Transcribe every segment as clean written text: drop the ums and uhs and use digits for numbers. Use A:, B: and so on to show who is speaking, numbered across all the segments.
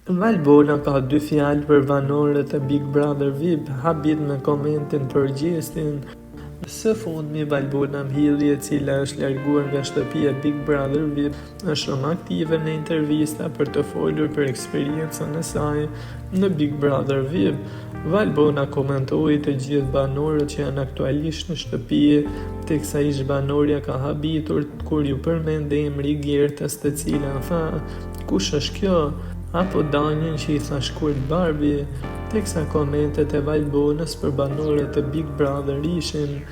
A: Valbona ka dy fjalë për banorët e Big Brother VIP, habit me komentin për gjestin. Së fundmi, Valbona Mhilli, e cila është larguar nga shtëpia Big Brother VIP, është shumë aktive në intervista për të folur për eksperiencën e saj në Big Brother VIP. Valbona komentoi të gjithë banorët që janë aktualisht në shtëpi, teksa ish banorja ka habitur kur ju përmend emri i Gertës, të cilën tha: "Kush është kjo?" apo Danjën që i tha shkurt Barbie, teksa komentet e Valbonës për banorët e Big Brother ishin: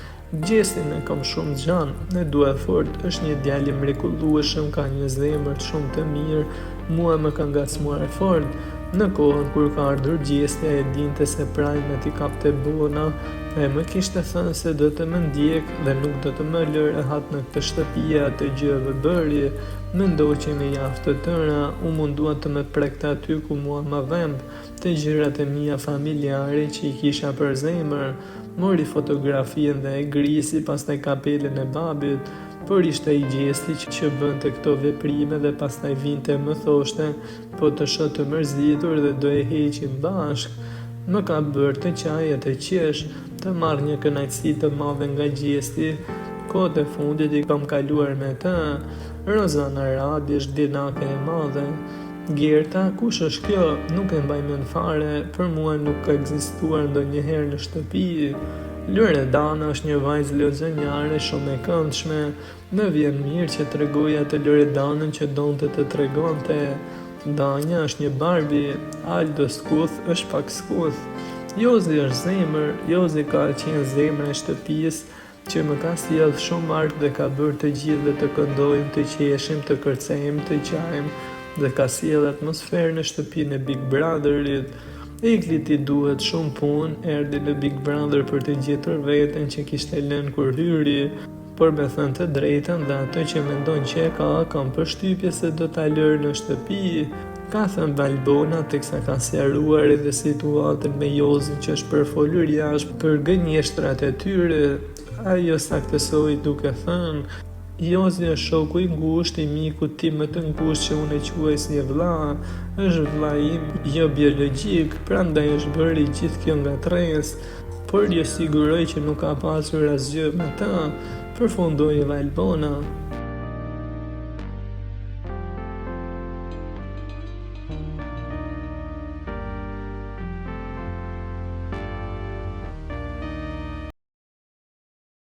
A: "Gjestin e kam shumë gjanë, e dua fort, është një djalë i mrekullueshëm, ka një zemër shumë të mirë, mua më ka ngacmuar fort." Në kohën kur ka ardhur gjestja, e dinte se prajme t'i kapte bona, e më kishte thënë se do të më ndjek dhe nuk do të më lë rehat në këtë shtëpi atë gjëve bëri. Mendoj që me javë të tëra, u mundua të më prekte aty ku mua më vend, të gjërat e mia familjare që i kisha për zemër. Mori fotografien dhe e grisi, pastaj kapelen e babit, por ishte i gjesti që bënte këto veprime dhe pastaj vinte më thoshte po të shoh të mërzitur dhe do e heqim bashk. Më ka bërë të qaj e të qesh, të marrë një kënaqësi të madhe nga gjesti. Kohët e fundit i kam kaluar me të. Rozana Radi është dinake e madhe. Gerta, kush është kjo? Nuk e mbaj mend fare, për mua nuk ka ekzistuar ndonjëherë në shtëpi. Loredana është një vajzë lozënjare shumë e këndshme. Më vjen mirë që tregoja të Loredanën që donte të tregonte. Danja është një Barbie, Aldo skuth është pak skuth. Jozi është zemër, Jozi ka qenë zemra e shtëpisë, që më ka sjellë shumë art dhe ka bërë të gjithë të këndojmë, të qeshim, të kërcejmë, të qajmë, dhe ka sjellë atmosferë në shtëpinë e Big Brotherit. Egliti duhet shumë punë, erdhi në Big Brother për të gjetur veten që kishte lënë kur hyri, por me thënë të drejtën dhe ato që mendon që e ka, kam përshtypje se do ta lërë në shtëpi, ka thënë Valbona, teksa ka sqaruar edhe situatën me Jozin që është përfolur jashtë për gënjeshtrat e tyre. Ajo saktësoi duke thënë: "Jozi është shoku i ngushtë, i miku tim më të ngushtë që unë e quaj si vëlla, është vëlla im jo biologjik, prandaj është bërë gjithë kjo nga tres, por jo siguroj që nuk ka pasur asgjë me ta", përfundoi Valbona.